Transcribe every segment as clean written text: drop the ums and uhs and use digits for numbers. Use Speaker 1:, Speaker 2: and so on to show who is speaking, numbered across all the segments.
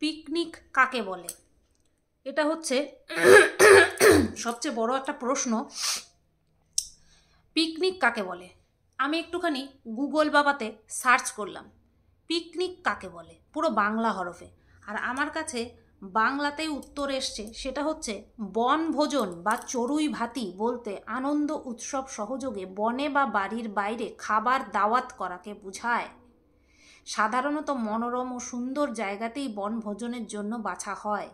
Speaker 1: Picnic কাকে বলে? এটা হচ্ছে সবচেয়ে বড় একটা প্রশ্ন। পিকনিক কাকে বলে? আমি একটুখানি গুগল বাবাতে সার্চ করলাম পিকনিক কাকে বলে, পুরো বাংলা হরফে। আর আমার কাছে বাংলাতেই উত্তর এসছে, সেটা হচ্ছে বনভোজন বা চড়ুই ভাতি বলতে আনন্দ উৎসব সহযোগে বনে বা বাড়ির বাইরে খাবার দাওয়াত করাকে বোঝায়। সাধারণত মনোরম ও সুন্দর জায়গাতেই বনভোজনের জন্য বাছা হয়,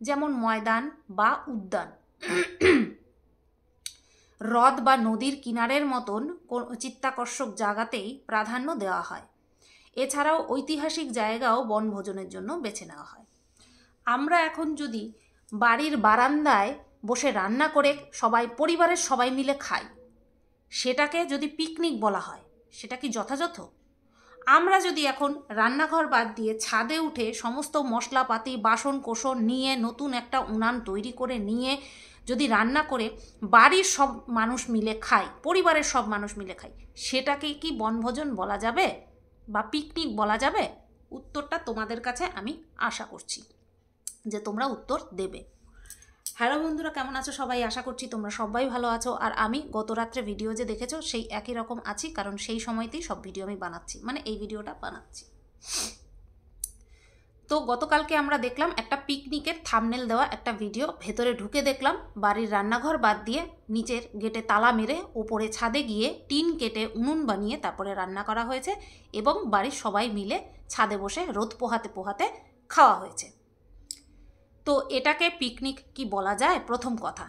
Speaker 1: যেমন ময়দান বা উদ্যান, হ্রদ বা নদীর কিনারের মতন চিত্তাকর্ষক জায়গাতেই প্রাধান্য দেওয়া হয়। এছাড়াও ঐতিহাসিক জায়গাও বনভোজনের জন্য বেছে নেওয়া হয়। আমরা এখন যদি বাড়ির বারান্দায় বসে রান্না করে সবাই পরিবারের সবাই মিলে খাই, সেটাকে যদি পিকনিক বলা হয়, সেটা কি যথাযথ? আমরা যদি এখন রান্নাঘর বাদ দিয়ে ছাদে উঠে সমস্ত মশলাপাতি বাসন কোসন নিয়ে নতুন একটা উনান তৈরি করে নিয়ে যদি রান্না করে বাড়ির সব মানুষ মিলে খাই, পরিবারের সব মানুষ মিলে খাই, সেটাকে কি বনভোজন বলা যাবে বা পিকনিক বলা যাবে? উত্তরটা তোমাদের কাছে আমি আশা করছি যে তোমরা উত্তর দেবে। হ্যালো বন্ধুরা, কেমন আছো সবাই? আশা করছি তোমরা সবাই ভালো আছো। আর আমি গত রাত্রে ভিডিও যে দেখেছো সেই একই রকম আছি, কারণ সেই সময়তেই সব ভিডিও আমি বানাচ্ছি, মানে এই ভিডিওটা বানাচ্ছি। তো গতকালকে আমরা দেখলাম একটা পিকনিকের থাম্বনেল দেওয়া একটা ভিডিও। ভেতরে ঢুকে দেখলাম বাড়ির রান্নাঘর বাদ দিয়ে নিচের গেটে তালা মেরে ওপরে ছাদে গিয়ে টিন কেটে উনুন বানিয়ে তারপরে রান্না করা হয়েছে এবং বাড়ির সবাই মিলে ছাদে বসে রোদ পোহাতে পোহাতে খাওয়া হয়েছে। তো এটাকে পিকনিক কি বলা যায়? প্রথম কথা,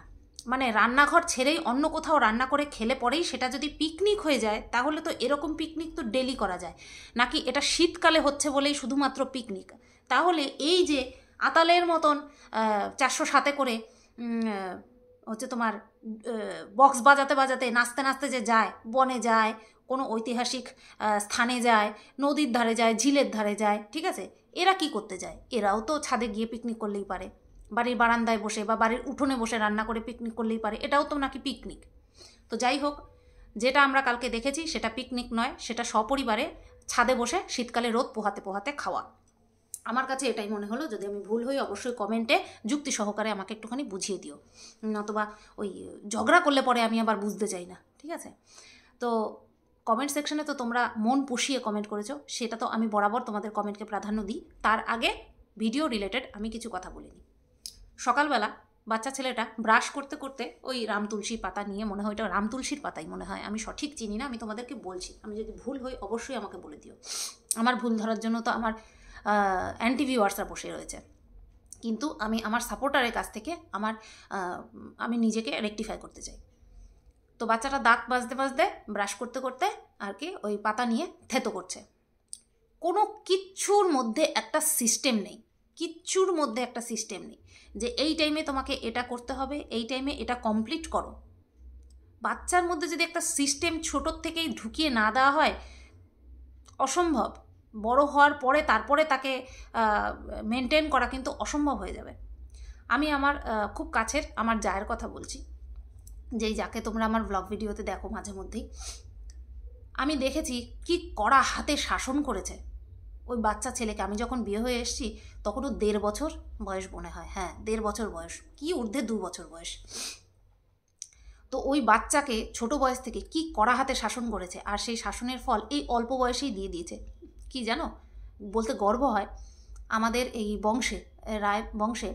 Speaker 1: মানে রান্নাঘর ছেড়েই অন্য কোথাও রান্না করে খেলে পরেই সেটা যদি পিকনিক হয়ে যায়, তাহলে তো এরকম পিকনিক তো ডেলি করা যায় নাকি? এটা শীতকালে হচ্ছে বলেই শুধুমাত্র পিকনিক? তাহলে এই যে আতালের মতন 407-এ করে হচ্ছে তোমার বক্স বাজাতে বাজাতে নাচতে নাচতে যে যায়, বনে যায়, কোনো ঐতিহাসিক স্থানে যায়, নদীর ধারে যায়, ঝিলের ধারে যায়, ঠিক আছে, এরা কি করতে যায়? এরাও তো ছাদে গিয়ে পিকনিক করলেই পারে, বাড়ির বারান্দায় বসে বা বাড়ির উঠোনে বসে রান্না করে পিকনিক করলেই পারে, এটাও তো নাকি পিকনিক। তো যাই হোক, যেটা আমরা কালকে দেখেছি সেটা পিকনিক নয়, সেটা সপরিবারে ছাদে বসে শীতকালে রোদ পোহাতে পোহাতে খাওয়া। আমার কাছে এটাই মনে হলো। যদি আমি ভুল হই অবশ্যই কমেন্টে যুক্তি সহকারে আমাকে একটুখানি বুঝিয়ে দিও, নতুবা ওই ঝগড়া করলে পরে আমি আবার বুঝতে চাই না, ঠিক আছে? তো কমেন্ট সেকশনে তো তোমরা মন পুষিয়ে কমেন্ট করেছো, সেটা তো আমি বরাবর তোমাদের কমেন্টকে প্রাধান্য দিই। তার আগে ভিডিও রিলেটেড আমি কিছু কথা বলে নিই। সকালবেলা বাচ্চা ছেলেটা ব্রাশ করতে করতে ওই রাম তুলসীর পাতা নিয়ে, মনে হয় ওইটা রাম তুলসীর পাতাই মনে হয়, আমি সঠিক চিনি না, আমি তোমাদেরকে বলছি, আমি যদি ভুল হই অবশ্যই আমাকে বলে দিও। আমার ভুল ধরার জন্য তো আমার অ্যান্টি ভিউয়ার্সরা বসে রয়েছে, কিন্তু আমি আমার সাপোর্টারের কাছ থেকে আমি নিজেকে রেকটিফাই করতে চাই। তো বাচ্চাটা দাঁত বাজতে বাজতে ব্রাশ করতে করতে আর কি ওই পাতা নিয়ে থেতো করছে। কোনো কিচ্ছুর মধ্যে একটা সিস্টেম নেই, কিচ্ছুর মধ্যে একটা সিস্টেম নেই যে এই টাইমে তোমাকে এটা করতে হবে, এই টাইমে এটা কমপ্লিট করো। বাচ্চার মধ্যে যদি একটা সিস্টেম ছোটোর থেকেই ঢুকিয়ে না দেওয়া হয়, অসম্ভব। বড় হওয়ার পরে তারপরে তাকে মেনটেন করা কিন্তু অসম্ভব হয়ে যাবে। আমি আমার খুব কাছের আমার জায়ের কথা বলছি, যেই যাকে তোমরা আমার ব্লগ ভিডিওতে দেখো মাঝে মধ্যেই। আমি দেখেছি কি কড়া হাতে শাসন করেছে ওই বাচ্চা ছেলেকে। আমি যখন বিয়ে হয়ে এসেছি তখন ও 1.5 বছর বয়স মনে হয়, হ্যাঁ 1.5 বছর বয়স, কি ঊর্ধ্বে 2 বছর বয়স। তো ওই বাচ্চাকে ছোট বয়স থেকে কি কড়া হাতে শাসন করেছে, আর সেই শাসনের ফল এই অল্প বয়সেই দিয়ে দিয়েছে। কি জানো, বলতে গর্ব হয়, আমাদের এই বংশে, রায় বংশে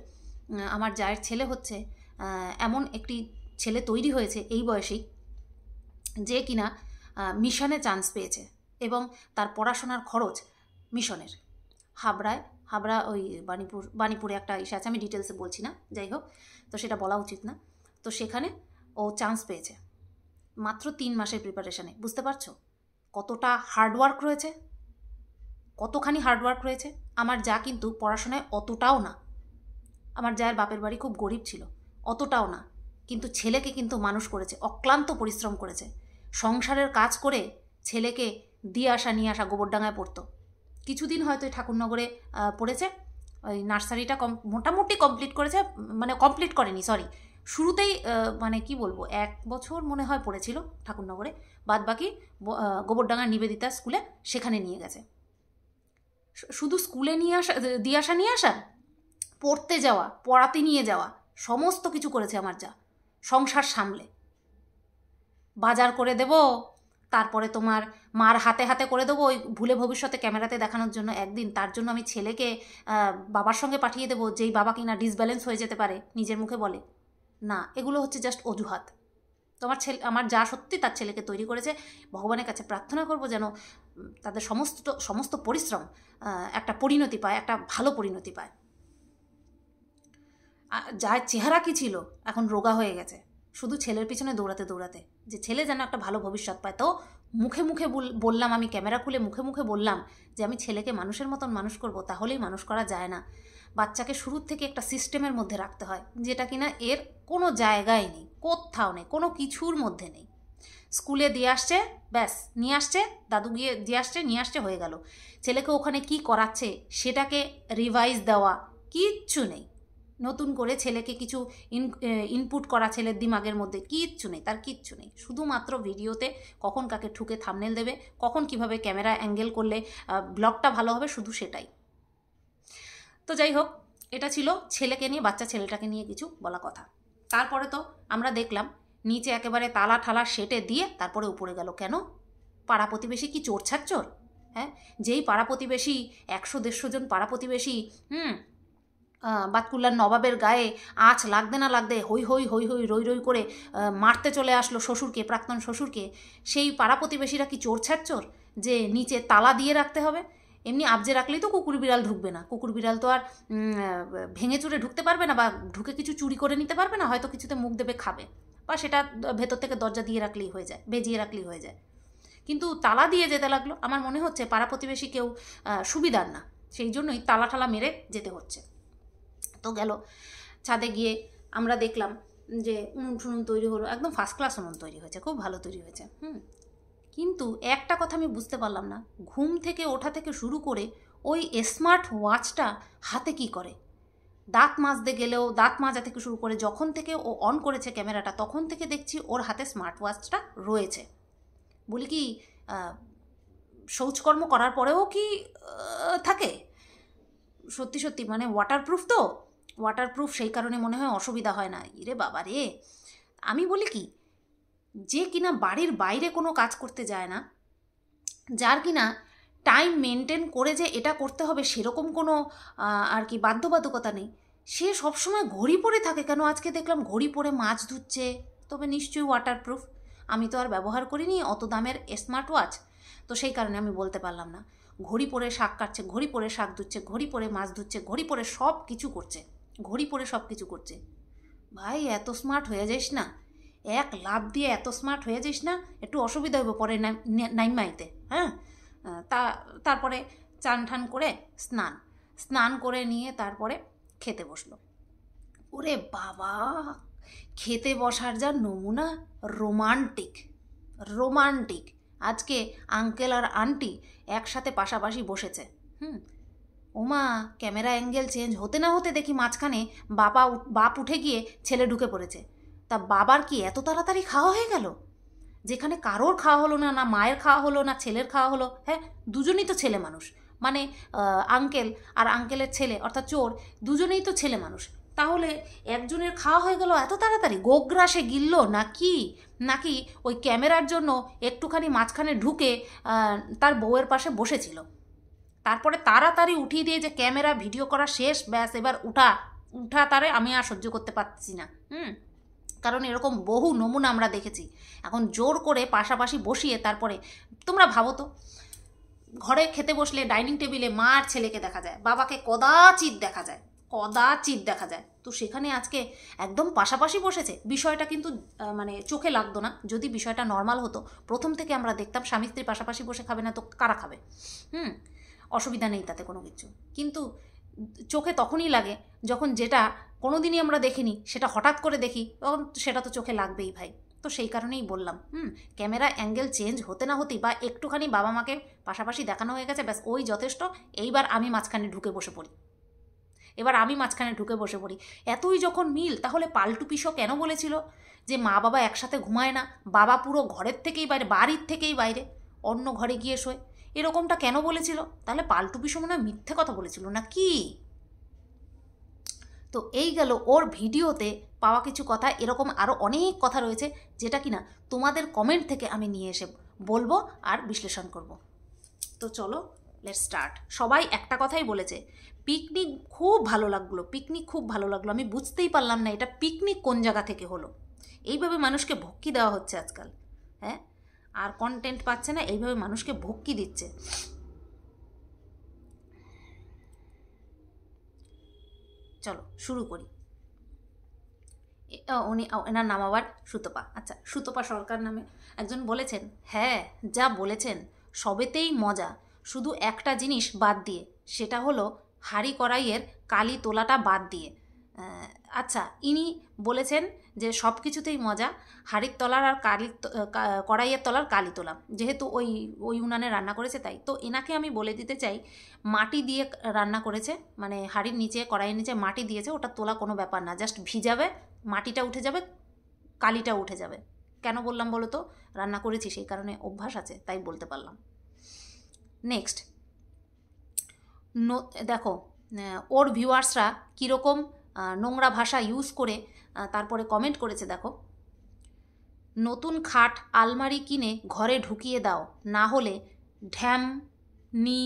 Speaker 1: আমার জায়ের ছেলে হচ্ছে এমন একটি ছেলে তৈরি হয়েছে এই বয়সেই, যে কিনা মিশনে চান্স পেয়েছে এবং তার পড়াশোনার খরচ মিশনের হাবড়া ওই বাণীপুরে একটা ইসে আছে, আমি ডিটেলসে বলছি না, যাই হোক, তো সেটা বলা উচিত না। তো সেখানে ও চান্স পেয়েছে মাত্র 3 মাসের প্রিপারেশানে। বুঝতে পারছো কতটা হার্ডওয়ার্ক রয়েছে, কতখানি হার্ডওয়ার্ক রয়েছে। আমার যা কিন্তু পড়াশোনায় অতটাও না, আমার যার বাপের বাড়ি খুব গরিব ছিল, অতটাও না, কিন্তু ছেলেকে কিন্তু মানুষ করেছে, অক্লান্ত পরিশ্রম করেছে। সংসারের কাজ করে ছেলেকে দিয়ে আসা নিয়ে আসা, গোবরডাঙ্গায় পড়তো, কিছুদিন হয়তো ঠাকুরনগরে পড়েছে, ওই নার্সারিটা মোটামুটি কমপ্লিট করেছে, মানে কমপ্লিট করেনি সরি, শুরুতেই মানে কি বলবো 1 বছর মনে হয় পড়েছিল ঠাকুরনগরে, বাদ বাকি গোবরডাঙ্গার নিবেদিতা স্কুলে সেখানে নিয়ে গেছে। শুধু স্কুলে দিয়ে আসা পড়তে যাওয়া, পড়াতে নিয়ে যাওয়া, সমস্ত কিছু করেছে আমার যা। সংসার সামলে বাজার করে দেব, তারপরে তোমার মার হাতে হাতে করে দেবো ওই ভুলে ভবিষ্যতে ক্যামেরাতে দেখানোর জন্য একদিন, তার জন্য আমি ছেলেকে বাবার সঙ্গে পাঠিয়ে দেবো, যেই বাবা কিনা ডিসব্যালেন্স হয়ে যেতে পারে নিজের মুখে বলে। না, এগুলো হচ্ছে জাস্ট অজুহাত। তোমার ছেলে, আমার যা সত্যি তার ছেলেকে তৈরি করেছে। ভগবানের কাছে প্রার্থনা করব যেন তাদের সমস্ত পরিশ্রম একটা পরিণতি পায়, একটা ভালো পরিণতি পায়। যার চেহারা কি ছিল এখন রোগা হয়ে গেছে শুধু ছেলের পিছনে দৌড়াতে দৌড়াতে, যে ছেলে যেন একটা ভালো ভবিষ্যৎ পায়। তো মুখে মুখে বললাম, আমি ক্যামেরা খুলে মুখে মুখে বললাম যে আমি ছেলেকে মানুষের মতন মানুষ করব, তাহলেই মানুষ করা যায় না। বাচ্চাকে শুরুর থেকে একটা সিস্টেমের মধ্যে রাখতে হয়, যেটা কিনা এর কোনো জায়গায় নেই, কোথাও নেই, কোনো কিছুর মধ্যে নেই। স্কুলে দিয়ে আসছে, ব্যাস নিয়ে আসছে, দাদু গিয়ে দিয়ে আসছে, নিয়ে আসছে, হয়ে গেল। ছেলেকে ওখানে কি করাচ্ছে সেটাকে রিভাইজ দেওয়া কিচ্ছু নেই। নতুন করে ছেলেকে কিছু ইনপুট করা ছেলের দিমাগের মধ্যে কিচ্ছু নেই, তার কিচ্ছু নেই। শুধুমাত্র ভিডিওতে কখন কাকে ঠুকে থাম্বনেল দেবে, কখন কিভাবে ক্যামেরা অ্যাঙ্গেল করলে ব্লগটা ভালো হবে, শুধু সেটাই। তো যাই হোক, এটা ছিল ছেলেকে নিয়ে, বাচ্চা ছেলেটাকে নিয়ে কিছু বলা কথা। তারপরে তো আমরা দেখলাম নিচে একেবারে তালা ঠালা সেটে দিয়ে তারপরে উপরে গেল। কেন? পাড়া প্রতিবেশী কি চোর ছাচ্চোর? হ্যাঁ, যেই পাড়া প্রতিবেশী 100-150 জন পাড়া প্রতিবেশী বাতকুল্লার নবাবের গায়ে আঁচ লাগতে না লাগতে হই হই হই হই রই রই করে মারতে চলে আসলো শ্বশুরকে, প্রাক্তন শ্বশুরকে, সেই পাড়া প্রতিবেশীরা কি চোর ছাচ্চোর যে নিচে তালা দিয়ে রাখতে হবে? এমনি আবজে রাখলেই তো কুকুর বিড়াল ঢুকবে না। কুকুর বিড়াল তো আর ভেঙে চুরে ঢুকতে পারবে না, বা ঢুকে কিছু চুরি করে নিতে পারবে না, হয়তো কিছুতে মুখ দেবে খাবে, বা সেটা ভেতর থেকে দরজা দিয়ে রাখলেই হয়ে যায়, বেজিয়ে রাখলেই হয়ে যায়। কিন্তু তালা দিয়ে যেতে লাগলো। আমার মনে হচ্ছে পাড়া প্রতিবেশী কেউ সুবিধার না, সেই জন্যই তালা ঠালা মেরে যেতে হচ্ছে। তো গেল ছাদে গিয়ে আমরা দেখলাম যে উনুন টুনুন তৈরি হলো, একদম ফার্স্ট ক্লাস উনুন তৈরি হয়েছে, খুব ভালো তৈরি হয়েছে। কিন্তু একটা কথা আমি বুঝতে পারলাম না, ঘুম থেকে ওঠা থেকে শুরু করে ওই স্মার্ট ওয়াচটা হাতে কি করে? দাঁত মাজতে গেলেও, দাঁত মাজা থেকে শুরু করে যখন থেকে ও অন করেছে ক্যামেরাটা, তখন থেকে দেখছি ওর হাতে স্মার্ট ওয়াচটা রয়েছে। বলি কি শৌচকর্ম করার পরেও কি থাকে? সত্যি সত্যি মানে ওয়াটারপ্রুফ, তো ওয়াটারপ্রুফ, সেই কারণে মনে হয় অসুবিধা হয় না। ইরে বাবা রে, আমি বলি কি, যে কিনা বাড়ির বাইরে কোনো কাজ করতে যায় না, যার কিনা টাইম মেনটেন করে যে এটা করতে হবে সেরকম কোনো আর কি বাধ্যবাধকতা নেই, সে সবসময় ঘড়ি পরে থাকে কেন? আজকে দেখলাম ঘড়ি পরে মাছ ধুচ্ছে, তবে নিশ্চয়ই ওয়াটারপ্রুফ। আমি তো আর ব্যবহার করিনি অত দামের স্মার্ট ওয়াচ, তো সেই কারণে আমি বলতে পারলাম না। ঘড়ি পরে শাক কাটছে, ঘড়ি পরে শাক ধুচ্ছে, ঘড়ি পরে মাছ ধুচ্ছে, ঘড়ি পরে সব কিছু করছে, ঘড়ি পরে সব কিছু করছে। ভাই এত স্মার্ট হয়ে যাইস না, এক লাভ দিয়ে এত স্মার্ট হয়ে যাইস না, একটু অসুবিধা হবে পরে নাইমাইতে। হ্যাঁ, তারপরে চান ঠান করে স্নান করে নিয়ে তারপরে খেতে বসলো। ওরে বাবা, খেতে বসার যা নমুনা, রোমান্টিক। আজকে আঙ্কেল আর আন্টি একসাথে পাশাপাশি বসেছে। ওমা, ক্যামেরা অ্যাঙ্গেল চেঞ্জ হতে না হতে দেখি মাঝখানে বাপ উঠে গিয়ে ছেলে ঢুকে পড়েছে। তা বাবার কি এত তাড়াতাড়ি খাওয়া হয়ে গেল? যেখানে কারোর খাওয়া হলো না, না মায়ের খাওয়া হলো, না ছেলের খাওয়া হলো। হ্যাঁ, দুজনেই তো ছেলে মানুষ, মানে আঙ্কেল আর আঙ্কেলের ছেলে অর্থাৎ চোর, দুজনেই তো ছেলে মানুষ। তাহলে একজনের খাওয়া হয়ে গেল এত তাড়াতাড়ি? গোগ্রাসে গিলল নাকি ওই ক্যামেরার জন্য একটুখানি মাঝখানে ঢুকে তার বউয়ের পাশে বসেছিল, তারপরে তাড়াতাড়ি উঠিয়ে দিয়ে যে ক্যামেরা ভিডিও করা শেষ, ব্যাস এবার উঠা তারে আমি আর সহ্য করতে পারছি না। কারণ এরকম বহু নমুনা আমরা দেখেছি। এখন জোর করে পাশাপাশি বসিয়ে তারপরে, তোমরা ভাবো তো, ঘরে খেতে বসলে ডাইনিং টেবিলে মা আর ছেলেকে দেখা যায়, বাবাকে কদাচিৎ দেখা যায়, তো সেখানে আজকে একদম পাশাপাশি বসেছে। বিষয়টা কিন্তু মানে চোখে লাগতো না। যদি বিষয়টা নর্মাল হতো, প্রথম থেকে আমরা দেখতাম স্বামী স্ত্রী পাশাপাশি বসে খাবে না তো কারা খাবে? অসুবিধা নেই তাতে কোনো কিছু, কিন্তু চোখে তখনই লাগে যখন যেটা কোনোদিনই আমরা দেখিনি সেটা হঠাৎ করে দেখি, তখন সেটা তো চোখে লাগবেই ভাই। তো সেই কারণেই বললাম, ক্যামেরা অ্যাঙ্গেল চেঞ্জ হতে না হতেই, বা একটুখানি বাবা মাকে পাশাপাশি দেখানো হয়ে গেছে, ব্যাস ওই যথেষ্ট। এইবার আমি মাঝখানে ঢুকে বসে পড়ি। এতই যখন মিল, তাহলে পাল্টু পিসো কেন বলেছিল যে মা বাবা একসাথে ঘুমায় না? বাবা পুরো ঘরের থেকেই বাইরে, বাড়ির থেকেই বাইরে, অন্য ঘরে গিয়ে শোয়। এরকমটা কেন বলেছিল? তাহলে পাল্টু পিসু মনে হয় মিথ্যে কথা বলেছিল না কি? তো এই গেল ওর ভিডিওতে পাওয়া কিছু কথা। এরকম আরও অনেক কথা রয়েছে যেটা কিনা তোমাদের কমেন্ট থেকে আমি নিয়ে এসে বলবো আর বিশ্লেষণ করব। তো চলো লেটস স্টার্ট। সবাই একটা কথাই বলেছে, পিকনিক খুব ভালো লাগলো, পিকনিক খুব ভালো লাগলো। আমি বুঝতেই পারলাম না এটা পিকনিক কোন জায়গা থেকে হলো। এইভাবে মানুষকে ভক্তি দেওয়া হচ্ছে আজকাল, হ্যাঁ? আর কন্টেন্ট পাচ্ছে না, এইভাবে মানুষকে ভক্তি দিচ্ছে। চলো শুরু করি। উনি, এনার নাম আবার সুতপা। আচ্ছা, সুতপা সরকার নামে একজন বলেছেন, হ্যাঁ যা বলেছেন সবেতেই মজা, শুধু একটা জিনিস বাদ দিয়ে, সেটা হলো হাঁড়ি কড়াইয়ের কালি তোলাটা বাদ দিয়ে। আচ্ছা, ইনি বলেছেন যে সব কিছুতেই মজা, হাঁড়ির তলার আর কড়াইয়ের তলার কালি তোলা, যেহেতু ওই উনানে রান্না করেছে তাই। তো এনাকে আমি বলে দিতে চাই, মাটি দিয়ে রান্না করেছে, মানে হাঁড়ির নিচে কড়াইয়ের নিচে মাটি দিয়েছে, ওটা তোলা কোনো ব্যাপার না, জাস্ট ভিজাবে, মাটিটা উঠে যাবে, কালিটা উঠে যাবে। কেন বললাম বলো তো? রান্না করেছি সেই কারণে অভ্যাস আছে, তাই বলতে পারলাম। নেক্সট দেখো ওর ভিউয়ার্সরা কীরকম নোংরা ভাষা ইউজ করে তারপরে কমেন্ট করেছে। দেখো, নতুন খাট আলমারি কিনে ঘরে ঢুকিয়ে দাও, না হলে ঢ্যাম নি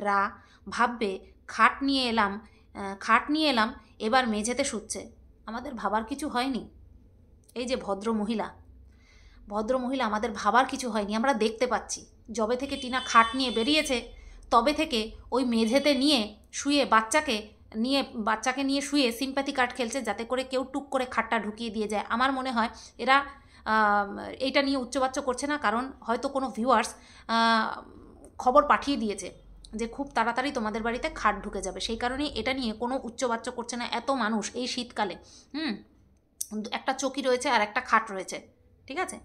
Speaker 1: রা ভাববে খাট নিয়ে এলাম এবার মেঝেতে শুচ্ছে। আমাদের ভাবার কিছু হয়নি? এই যে ভদ্র মহিলা আমাদের ভাবার কিছু হয়নি, আমরা দেখতে পাচ্ছি। যবে থেকে টিনা খাট নিয়ে বেরিয়েছে তবে থেকে ওই মেঝেতে নিয়ে শুয়ে বাচ্চাকে নিয়ে শুয়ে সিম্প্যাথি কার্ড খেলছে, যাতে করে কেউ টুক করে খাটটা ঢুকিয়ে দিয়ে যায়। আমার মনে হয় এরা এইটা নিয়ে উচ্চবাচ্য করছে না, কারণ হয়তো কোনো ভিউয়ার্স খবর পাঠিয়ে দিয়েছে যে খুব তাড়াতাড়ি তোমাদের বাড়িতে খাট ঢুকে যাবে, সেই কারণেই এটা নিয়ে কোনো উচ্চবাচ্য করছে না। এত মানুষ এই শীতকালে, একটা চৌকি রয়েছে আর একটা খাট রয়েছে, ঠিক আছে?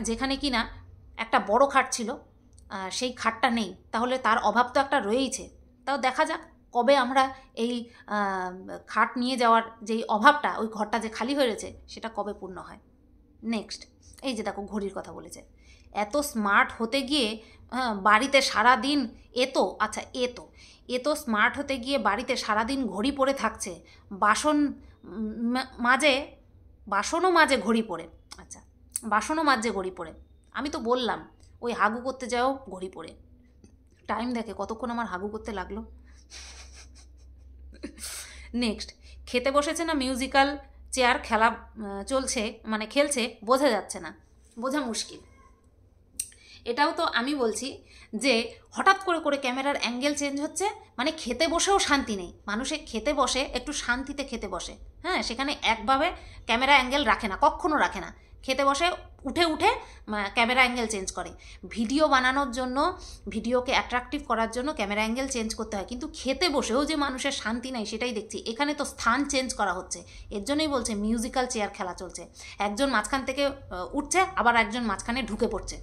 Speaker 1: যেখানে কিনা একটা বড় খাট ছিল, সেই খাটটা নেই, তাহলে তার অভাব তো একটা রয়েইছে। তাও দেখা যাক কবে আমরা এই খাট নিয়ে যাওয়ার যেই অভাবটা, ওই ঘরটা যে খালি হয়ে রয়েছে, সেটা কবে পূর্ণ হয়। নেক্সট, এই যে দেখো ঘড়ির কথা বলেছে, এত স্মার্ট হতে গিয়ে বাড়িতে সারাদিন এত স্মার্ট হতে গিয়ে বাড়িতে সারাদিন ঘড়ি পরে থাকছে, বাসনও মাঝে ঘড়ি পরে। আচ্ছা, বাসনও মাজছে ঘড়ি পরে। আমি তো বললাম ওই হাগু করতে যাও ঘড়ি পরে, টাইম দেখে কতক্ষণ আমার হাগু করতে লাগলো। নেক্সট, খেতে বসেছে না মিউজিক্যাল চেয়ার খেলা চলছে, মানে খেলছে, বোঝা যাচ্ছে না, বোঝা মুশকিল। এটাও তো আমি বলছি যে হঠাৎ করে ক্যামেরার অ্যাঙ্গেল চেঞ্জ হচ্ছে, মানে খেতে বসেও শান্তি নেই। মানুষে খেতে বসে একটু শান্তিতে খেতে বসে, হ্যাঁ, সেখানে একভাবে ক্যামেরা অ্যাঙ্গেল রাখে না, কখনো রাখে না। খেতে বসে উঠে ক্যামেরা অ্যাঙ্গেল চেঞ্জ করে। ভিডিও বানানোর জন্য, ভিডিওকে অ্যাট্রাকটিভ করার জন্য ক্যামেরা অ্যাঙ্গেল চেঞ্জ করতে হয়, কিন্তু খেতে বসেও যে মানুষের শান্তি নাই সেটাই দেখছি। এখানে তো স্থান চেঞ্জ করা হচ্ছে, এর জন্যই বলছে মিউজিক্যাল চেয়ার খেলা চলছে। একজন মাঝখান থেকে উঠছে, আবার একজন মাঝখানে ঢুকে পড়ছে।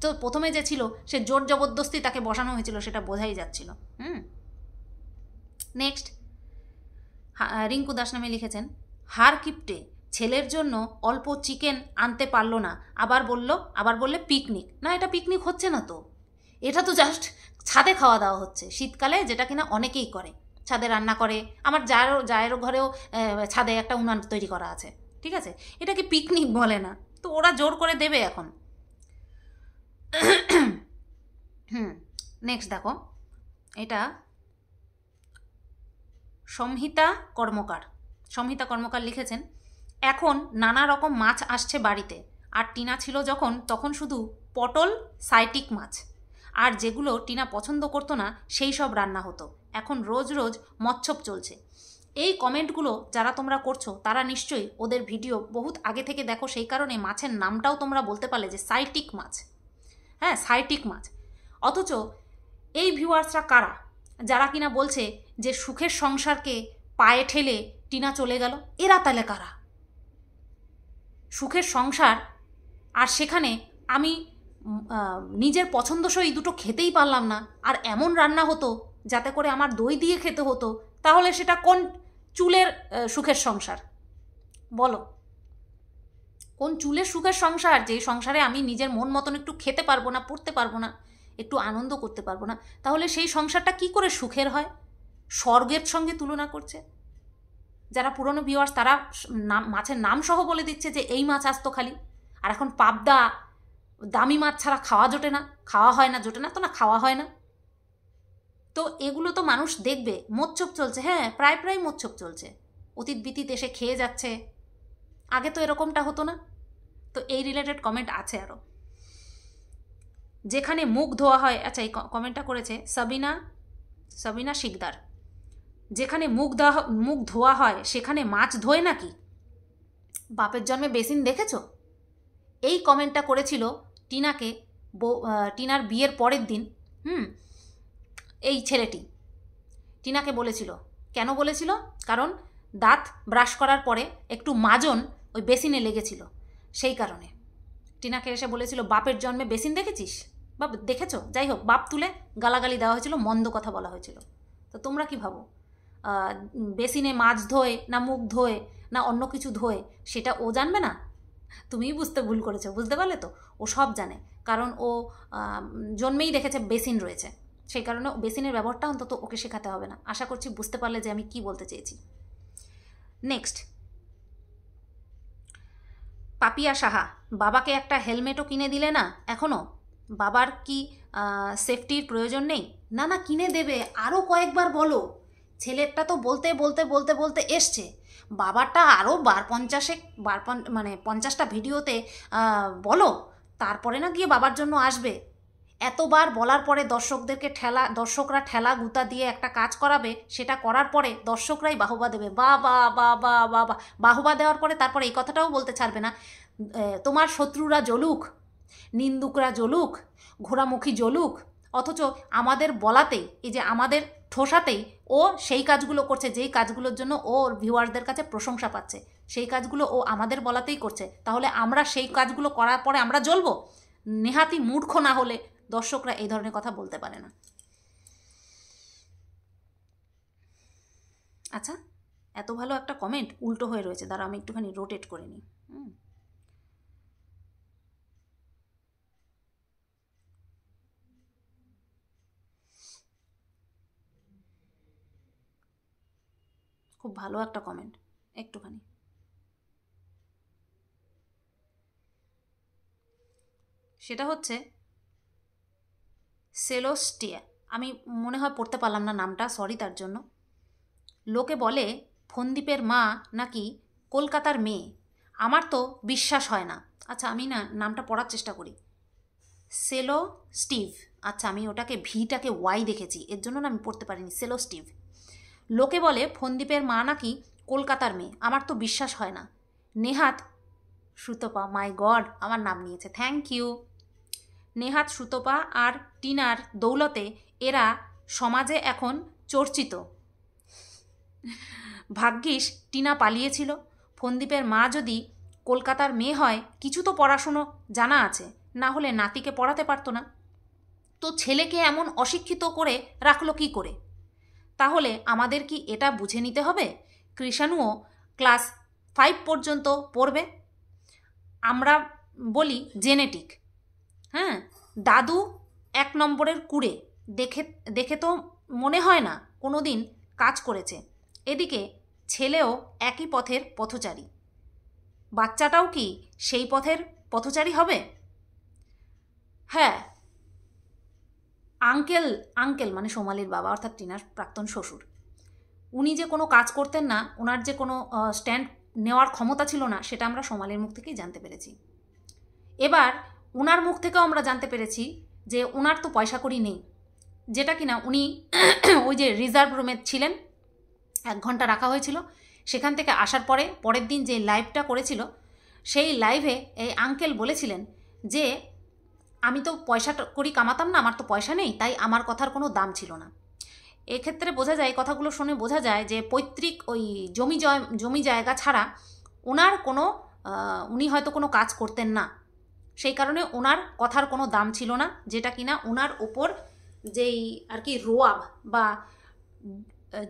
Speaker 1: তো প্রথমে যে ছিল সে জোর জবরদস্তি তাকে বসানো হয়েছিল, সেটা বোঝাই যাচ্ছিল। নেক্সট, রিঙ্কু দাস নামে লিখেছেন, হার কিপটে ছেলের জন্য অল্প চিকেন আনতে পারলো না, আবার বললে পিকনিক। না, এটা পিকনিক হচ্ছে না তো, এটা তো জাস্ট ছাদে খাওয়া দাওয়া হচ্ছে শীতকালে, যেটা কিনা অনেকেই করে, ছাদে রান্না করে। আমার জায়েরও ঘরেও ছাদে একটা উনান তৈরি করা আছে, ঠিক আছে? এটাকে পিকনিক বলে না, তো ওরা জোর করে দেবে এখন। নেক্সট দেখো, এটা সংহিতা কর্মকার লিখেছেন, এখন নানা রকম মাছ আসছে বাড়িতে, আর টিনা ছিল যখন তখন শুধু পটল সাইটিক মাছ, আর যেগুলো টিনা পছন্দ করতো না সেই সব রান্না হতো। এখন রোজ রোজ মচ্ছব চলছে। এই কমেন্টগুলো যারা তোমরা করছো তারা নিশ্চয়ই ওদের ভিডিও বহুত আগে থেকে দেখো, সেই কারণে মাছের নামটাও তোমরা বলতে পারলে যে সাইটিক মাছ। হ্যাঁ, সাইটিক মাছ। অথচ এই ভিউয়ার্সরা কারা যারা কিনা বলছে যে সুখের সংসারকে পায়ে ঠেলে টিনা চলে গেল? এরা তাহলে কারা? সুখের সংসার, আর সেখানে আমি নিজের পছন্দসই দুটো খেতেই পারলাম না, আর এমন রান্না হতো যাতে করে আমার দই দিয়ে খেতে হতো, তাহলে সেটা কোন চুলের সুখের সংসার বলো? কোন চুলের সুখের সংসার, যে সংসারে আমি নিজের মন মতন একটু খেতে পারবো না, পড়তে পারবো না? একটু আনন্দ করতে পারবো না, তাহলে সেই সংসারটা কি করে সুখের হয়? স্বর্গের সঙ্গে তুলনা করছে। যারা পুরনো ভিউয়ার্স তারা নাম, মাছের নাম সহ বলে দিচ্ছে যে এই মাছ আসতো খালি, আর এখন পাবদা দামি মাছ ছাড়া খাওয়া জোটে না, খাওয়া হয় না, জোটে না তো না, খাওয়া হয় না। তো এগুলো তো মানুষ দেখবে, মোচ্ছব চলছে, হ্যাঁ প্রায় প্রায় মোচ্ছব চলছে, অতীত বিতীত এসে খেয়ে যাচ্ছে, আগে তো এরকমটা হতো না। তো এই রিলেটেড কমেন্ট আছে আরও। যেখানে মুখ ধোয়া হয়, আচ্ছা এই কমেন্টটা করেছে সাবিনা শিকদার, যেখানে মুখ ধোয়া হয় সেখানে মাছ ধোয় নাকি? বাপের জন্মে বেসিন দেখেছো? এই কমেন্টটা করেছিল টিনাকে, টিনার বিয়ের পরের দিন। এই ছেলেটি টিনাকে বলেছিল, কেন বলেছিল? কারণ দাঁত ব্রাশ করার পরে একটু মাজন ওই বেসিনে লেগেছিল, সেই কারণে টিনাকে এসে বলেছিল বাপের জন্মে বেসিন দেখেছিস বা দেখেছো, যাই হোক বাপ তুলে গালাগালি দেওয়া হয়েছিল, মন্দ কথা বলা হয়েছিল। তো তোমরা কি ভাবো, বেসিনে মাছ ধোয় না মুখ ধোয় না অন্য কিছু ধোয় সেটা ও জানবে না? তুমিই বুঝতে ভুল করেছো, বুঝতে পারলে তো? ও সব জানে, কারণ ও জন্মেই দেখেছে বেসিন রয়েছে, সেই কারণে বেসিনের ব্যবহারটা অন্তত ওকে শেখাতে হবে না। আশা করছি বুঝতে পারলে যে আমি কি বলতে চেয়েছি। নেক্সট, পাপিয়া সাহা, বাবাকে একটা হেলমেটও কিনে দিলে না এখনও? বাবার কি সেফটির প্রয়োজন নেই? না না, কিনে দেবে, আরও কয়েকবার বলো। ছেলেরটা তো বলতে বলতে বলতে বলতে এসছে, বাবারটা আরও মানে 50টা ভিডিওতে বলো, তারপরে না গিয়ে বাবার জন্য আসবে। এতবার বলার পরে দর্শকরা ঠেলা গুতা দিয়ে একটা কাজ করাবে, সেটা করার পরে দর্শকরাই বাহবা দেবে, বা বা বা বা বা বা, বাহবা দেওয়ার পরে তারপরে এই কথাটাও বলতে ছাড়বে না, তোমার শত্রুরা জ্বলুক, নিন্দুকরা জ্বলুক, ঘোড়ামুখী জ্বলুক, অথচ আমাদের বলাতেই, এই যে আমাদের ঠোসাতেই ও সেই কাজগুলো করছে যেই কাজগুলোর জন্য ও ভিউয়ারদের কাছে প্রশংসা পাচ্ছে, সেই কাজগুলো ও আমাদের বলাতেই করছে। তাহলে আমরা সেই কাজগুলো করার পরে আমরা জ্বলবো? নেহাতি মূর্খ না হলে দর্শকরা এই ধরনের কথা বলতে পারে না। আচ্ছা, এত ভালো একটা কমেন্ট উল্টো হয়ে রয়েছে, দাঁড়া আমি একটুখানি রোটেট করে নিই। খুব ভালো একটা কমেন্ট, একটুখানি সেটা হচ্ছে সেলোস্টিয়া, আমি মনে হয় পড়তে পারলাম না নামটা, সরি তার জন্য। লোকে বলে ফন্দীপের মা নাকি কলকাতার মেয়ে, আমার তো বিশ্বাস হয় না। আচ্ছা আমি না নামটা পড়ার চেষ্টা করি, সেলো স্টিভ, আচ্ছা আমি ওটাকে ভিটাকে ওয়াই দেখেছি, এর জন্য না আমি পড়তে পারিনি, সেলো স্টিভ। লোকে বলে ফন্দীপের মা নাকি কলকাতার মেয়ে, আমার তো বিশ্বাস হয় না। নেহাত সুতপা, মাই গড আমার নাম নিয়েছে, থ্যাংক ইউ। নেহাত সুতপা আর টিনার দৌলতে এরা সমাজে এখন চর্চিত। ভাগ্যিস টিনা পালিয়েছিল, ফন্দীপের মা যদি কলকাতার মেয়ে হয় কিছু তো পড়াশুনো জানা আছে, না হলে নাতিকে পড়াতে পারতো না। তো ছেলেকে এমন অশিক্ষিত করে রাখলো কি করে? তাহলে আমাদের কি এটা বুঝে নিতে হবে কৃষাণুও ক্লাস 5 পর্যন্ত পড়বে? আমরা বলি জেনেটিক, হ্যাঁ, দাদু 1 নম্বরের কুড়ে, দেখে দেখে তো মনে হয় না কোনো দিন কাজ করেছে। এদিকে ছেলেও একই পথের পথচারী, বাচ্চাটাও কি সেই পথের পথচারী হবে? হ্যাঁ, আঙ্কেল মানে সোমালির বাবা অর্থাৎ টিনার প্রাক্তন শ্বশুর, উনি যে কোনো কাজ করতেন না, ওনার যে কোনো স্ট্যান্ড নেওয়ার ক্ষমতা ছিল না, সেটা আমরা সোমালির মুখ থেকেই জানতে পেরেছি। এবার ওনার মুখ থেকেও আমরা জানতে পেরেছি যে ওনার তো পয়সা কড়ি নেই, যেটা কিনা উনি ওই যে রিজার্ভ রুমে ছিলেন, 1 ঘন্টা রাখা হয়েছিল, সেখান থেকে আসার পরে পরের দিন যে লাইভটা করেছিল সেই লাইভে এই আঙ্কেল বলেছিলেন যে আমি তো পয়সা করি কামাতাম না, আমার তো পয়সা নেই, তাই আমার কথার কোনো দাম ছিল না। এক্ষেত্রে বোঝা যায়, কথাগুলো শুনে বোঝা যায় যে পৈতৃক ওই জমি জায়গা ছাড়া ওনার কোনো উনি হয়তো কোনো কাজ করতেন না, সেই কারণে ওনার কথার কোনো দাম ছিল না, যেটা কিনা ওনার ওপর যেই আর কি রোয়াব বা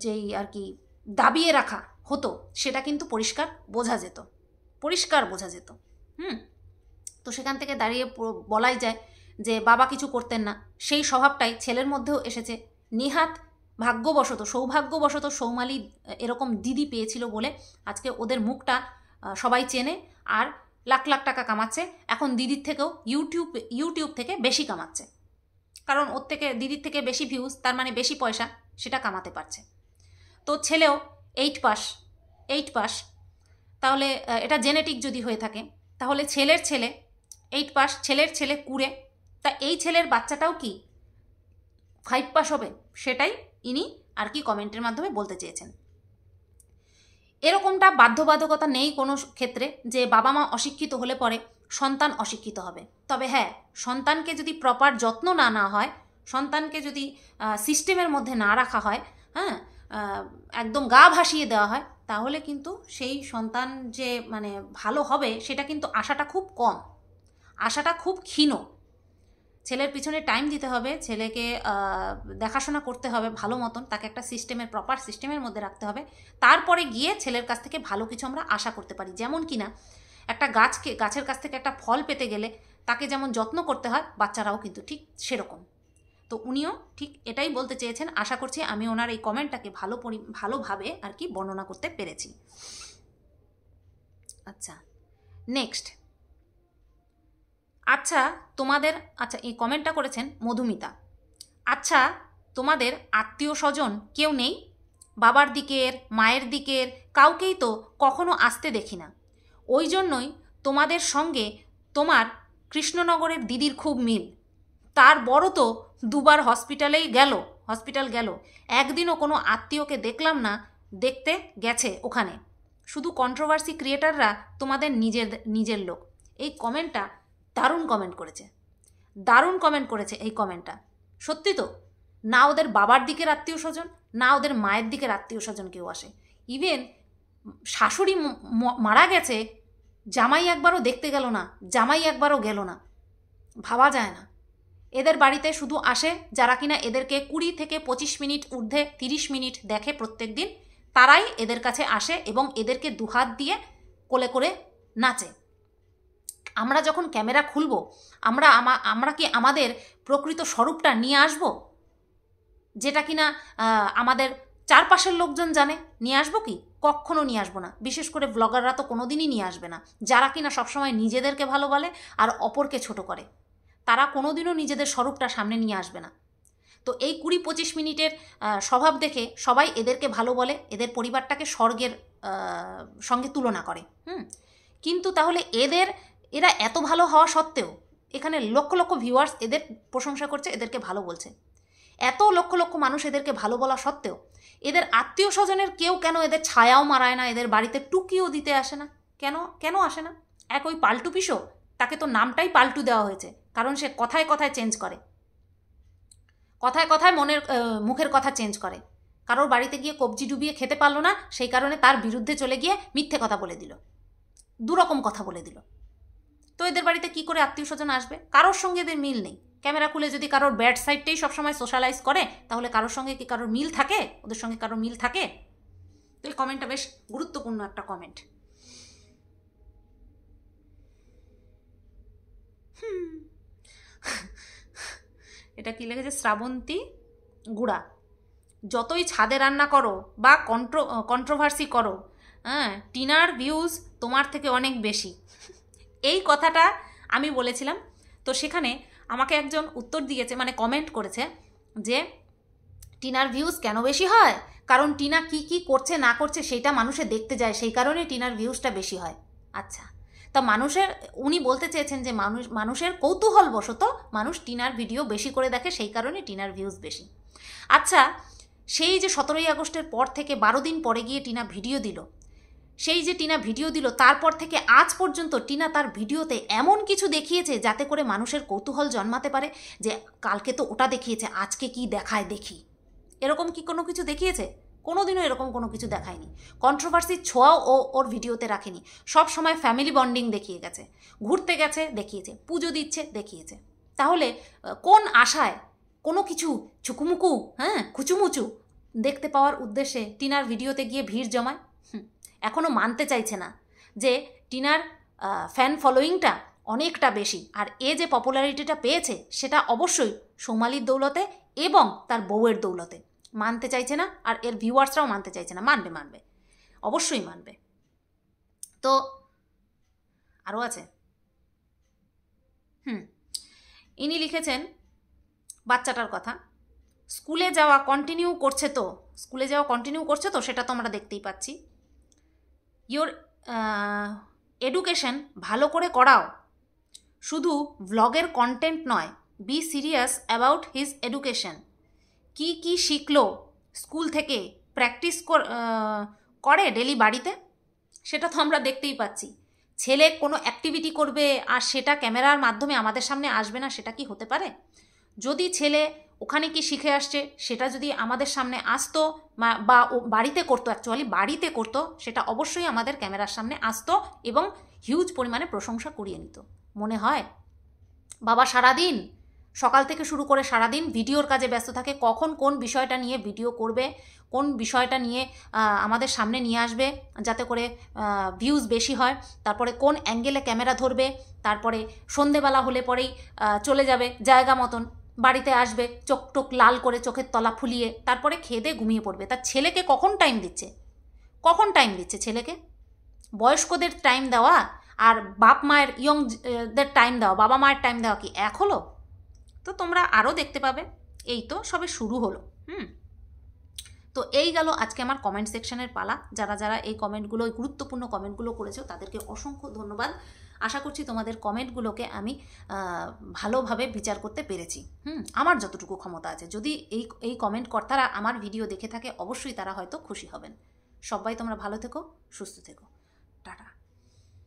Speaker 1: যেই আর কি দাবিয়ে রাখা হতো সেটা কিন্তু পরিষ্কার বোঝা যেত। তো সেখান থেকে দাঁড়িয়ে বলাই যায় যে বাবা কিছু করতেন না, সেই স্বভাবটাই ছেলের মধ্যেও এসেছে। নিহাত ভাগ্যবশত, সৌভাগ্যবশত সৌমালি এরকম দিদি পেয়েছিল বলে আজকে ওদের মুখটা সবাই চেনে আর লাখ লাখ টাকা কামাচ্ছে। এখন দিদির থেকেও ইউটিউব থেকে বেশি কামাচ্ছে, কারণ ওর থেকে দিদির থেকে বেশি ভিউজ, তার মানে বেশি পয়সা, সেটা কামাতে পারছে। তো ছেলেও 8 পাস, তাহলে এটা জেনেটিক যদি হয়ে থাকে, তাহলে ছেলের ছেলে 8 পাস, ছেলের ছেলে কুড়ে, তা এই ছেলের বাচ্চাটাও কি 5 পাস হবে? সেটাই ইনি আর কি কমেন্টের মাধ্যমে বলতে চেয়েছেন। এরকমটা বাধ্যবাধকতা নেই কোনো ক্ষেত্রে যে বাবা মা অশিক্ষিত হলে পরে সন্তান অশিক্ষিত হবে। তবে হ্যাঁ, সন্তানকে যদি প্রপার যত্ন না হয়, সন্তানকে যদি সিস্টেমের মধ্যে না রাখা হয়, হ্যাঁ, একদম গা ভাসিয়ে দেওয়া হয়, তাহলে কিন্তু সেই সন্তান যে মানে ভালো হবে সেটা কিন্তু আশাটা খুব কম, আশাটা খুব ক্ষীণ। ছেলের পিছনে টাইম দিতে হবে, ছেলেকে দেখাশোনা করতে হবে ভালো মতন, তাকে একটা সিস্টেমের, প্রপার সিস্টেমের মধ্যে রাখতে হবে, তারপরে গিয়ে ছেলের কাছ থেকে ভালো কিছু আমরা আশা করতে পারি। যেমন কিনা একটা গাছের কাছ থেকে একটা ফল পেতে গেলে তাকে যেমন যত্ন করতে হয়, বাচ্চারাও কিন্তু ঠিক সেরকম। তো উনিও ঠিক এটাই বলতে চেয়েছেন। আশা করছি আমি ওনার এই কমেন্টটাকে ভালোভাবে আর কি বর্ণনা করতে পেরেছি। আচ্ছা, নেক্সট। আচ্ছা এই কমেন্টটা করেছেন মধুমিতা। আচ্ছা, তোমাদের আত্মীয় স্বজন কেউ নেই? বাবার দিকের, মায়ের দিকের কাউকেই তো কখনো আসতে দেখি না। ওই জন্যই তোমাদের সঙ্গে তোমার কৃষ্ণনগরের দিদির খুব মিল। তার বড় তো দুবার হসপিটাল গেল, একদিনও কোনো আত্মীয়কে দেখলাম না, দেখতে গেছে ওখানে। শুধু কন্ট্রোভার্সি ক্রিয়েটাররা তোমাদের নিজের লোক। এই কমেন্টটা দারুণ কমেন্ট করেছে এই কমেন্টটা। সত্যি তো, না ওদের বাবার দিকের আত্মীয় স্বজন, না ওদের মায়ের দিকের আত্মীয় স্বজন কেউ আসে। ইভেন শাশুড়ি মারা গেছে, জামাই একবারও দেখতে গেল না, জামাই একবারও গেল না। ভাবা যায় না। এদের বাড়িতে শুধু আসে যারা কিনা এদেরকে 20 থেকে 25 মিনিট ঊর্ধ্বে 30 মিনিট দেখে প্রত্যেক দিন, তারাই এদের কাছে আসে এবং এদেরকে দুহাত দিয়ে কোলে করে নাচে। আমরা যখন ক্যামেরা খুলব, আমরা কি আমাদের প্রকৃত স্বরূপটা নিয়ে আসব, যেটা কিনা আমাদের চারপাশের লোকজন জানে? নিয়ে আসবো কি? কখনো নিয়ে আসবো না। বিশেষ করে ব্লগাররা তো কোনোদিনই নিয়ে আসবে না, যারা কিনা সবসময় নিজেদেরকে ভালো বলে আর অপরকে ছোট করে। তারা কোনোদিনও নিজেদের স্বরূপটা সামনে নিয়ে আসবে না। তো এই 20-25 মিনিটের স্বভাব দেখে সবাই এদেরকে ভালো বলে, এদের পরিবারটাকে স্বর্গের সঙ্গে তুলনা করে। কিন্তু তাহলে এরা এত ভালো হওয়া সত্ত্বেও, এখানে লক্ষ লক্ষ ভিউয়ার্স এদের প্রশংসা করছে, এদেরকে ভালো বলছে, এত লক্ষ লক্ষ মানুষ এদেরকে ভালো বলা সত্ত্বেও এদের আত্মীয় স্বজনের কেউ কেন এদের ছায়াও মারায় না, এদের বাড়িতে টুকিও দিতে আসে না? কেন আসে না? ওই পাল্টু পিসো, তাকে তো নামটাই পাল্টু দেওয়া হয়েছে, কারণ সে কথায় কথায় চেঞ্জ করে, কথায় কথায় মুখের কথা চেঞ্জ করে। কারোর বাড়িতে গিয়ে কবজি ডুবিয়ে খেতে পারলো না, সেই কারণে তার বিরুদ্ধে চলে গিয়ে মিথ্যে কথা বলে দিল, দুরকম কথা বলে দিল। তো এদের বাড়িতে কি করে আত্মীয় স্বজন আসবে? কারোর সঙ্গে এদের মিল নেই। ক্যামেরা খুলে যদি কারোর ব্যাড সাইডটাই সবসময় সোশ্যালাইজ করে, তাহলে কারোর সঙ্গে কি কারোর মিল থাকে? ওদের সঙ্গে কারোর মিল থাকে? তো এই কমেন্টটা বেশ গুরুত্বপূর্ণ একটা কমেন্ট। এটা কি লিখেছে? শ্রাবন্তী গুড়া। যতই ছাদে রান্না করো বা কন্ট্রোভার্সি করো, হ্যাঁ, টিনার ভিউজ তোমার থেকে অনেক বেশি। এই কথাটা আমি বলেছিলাম, তো সেখানে আমাকে একজন উত্তর দিয়েছে, মানে কমেন্ট করেছে যে টিনার ভিউজ কেন বেশি হয়? কারণ টিনা কি করছে না করছে সেটা মানুষে দেখতে যায়, সেই কারণে টিনার ভিউজটা বেশি হয়। আচ্ছা, তা উনি বলতে চেয়েছেন যে মানুষের কৌতূহলবশত মানুষ টিনার ভিডিও বেশি করে দেখে, সেই কারণে টিনার ভিউজ বেশি। আচ্ছা, সেই যে 17ই আগস্টের পর থেকে 12 দিন পরে গিয়ে টিনা ভিডিও দিল, সেই যে টিনা ভিডিও দিল তারপর থেকে আজ পর্যন্ত টিনা তার ভিডিওতে এমন কিছু দেখিয়েছে যাতে করে মানুষের কৌতূহল জন্মাতে পারে যে কালকে তো ওটা দেখিয়েছে, আজকে কি দেখায় দেখি। এরকম কি কোনো কিছু দেখিয়েছে? কোনোদিনও এরকম কোনো কিছু দেখায়নি। কন্ট্রোভার্সির ছোঁয়াও ওর ভিডিওতে রাখেনি। সব সময় ফ্যামিলি বন্ডিং দেখিয়ে গেছে, ঘুরতে গেছে দেখিয়েছে, পুজো দিচ্ছে দেখিয়েছে। তাহলে কোন আশায় কোনো কিছু চুকুমুকু, হ্যাঁ, কুচুমুচু দেখতে পাওয়ার উদ্দেশ্যে টিনার ভিডিওতে গিয়ে ভিড় জমায়? এখনও মানতে চাইছে না যে টিনার ফ্যান ফলোয়িংটা অনেকটা বেশি। আর এ যে পপুলারিটিটা পেয়েছে সেটা অবশ্যই সোমালির দৌলতে এবং তার বউয়ের দৌলতে। মানতে চাইছে না, আর এর ভিউয়ার্সরাও মানতে চাইছে না। মানবে মানবে, অবশ্যই মানবে। তো আরও আছে, ইনি লিখেছেন বাচ্চাটার কথা, স্কুলে যাওয়া কন্টিনিউ করছে তো সেটা তো আমরা দেখতেই পাচ্ছি। ইওর এডুকেশন ভালো করে করাও, শুধু ভ্লগের কন্টেন্ট নয়, be serious about his education. কি কি শিখলো স্কুল থেকে, প্র্যাকটিস করে ডেলি বাড়িতে, সেটা তো আমরা দেখতেই পাচ্ছি। ছেলে কোনো অ্যাক্টিভিটি করবে আর সেটা ক্যামেরার মাধ্যমে আমাদের সামনে আসবে না, সেটা কি হতে পারে? যদি ছেলে ওখানে কি শিখে আসছে সেটা যদি আমাদের সামনে আসতো বা ও বাড়িতে করতো, অ্যাকচুয়ালি বাড়িতে করতো, সেটা অবশ্যই আমাদের ক্যামেরার সামনে আসতো এবং হিউজ পরিমাণে প্রশংসা কুড়িয়ে নিত। মনে হয় বাবা সারাদিন সকাল থেকে শুরু করে সারাদিন ভিডিওর কাজে ব্যস্ত থাকে, কখন কোন বিষয়টা নিয়ে ভিডিও করবে, কোন বিষয়টা নিয়ে আমাদের সামনে নিয়ে আসবে যাতে করে ভিউজ বেশি হয়, তারপরে কোন অ্যাঙ্গেলে ক্যামেরা ধরবে, তারপরে সন্ধেবেলা হলে পরেই চলে যাবে জায়গা মতন, বাড়িতে আসবে চোখ টোক লাল করে, চোখের তলা ফুলিয়ে, তারপরে খেয়ে দিয়ে ঘুমিয়ে পড়বে। তার ছেলেকে কখন টাইম দিচ্ছে ছেলেকে? বয়স্কদের টাইম দেওয়া আর বাপ মায়ের ইয়ংদের টাইম দেওয়া, বাবা মায়ের টাইম দেওয়া কি এক হলো? তো তোমরা আরও দেখতে পাবে, এই তো সবে শুরু হলো। তো এই গেল আজকে আমার কমেন্ট সেকশনের পালা। যারা যারা এই কমেন্টগুলো, গুরুত্বপূর্ণ কমেন্টগুলো করেছো তাদেরকে অসংখ্য ধন্যবাদ। আশা করছি তোমাদের কমেন্টগুলোকে আমি ভালোভাবে বিচার করতে পেরেছি। আমার যতটুকু ক্ষমতা আছে। যদি এই কমেন্ট কর্তারা আমার ভিডিও দেখে থাকে, অবশ্যই তারা হয়তো খুশি হবেন। সবাই তোমরা ভালো থেকো, সুস্থ থেকো।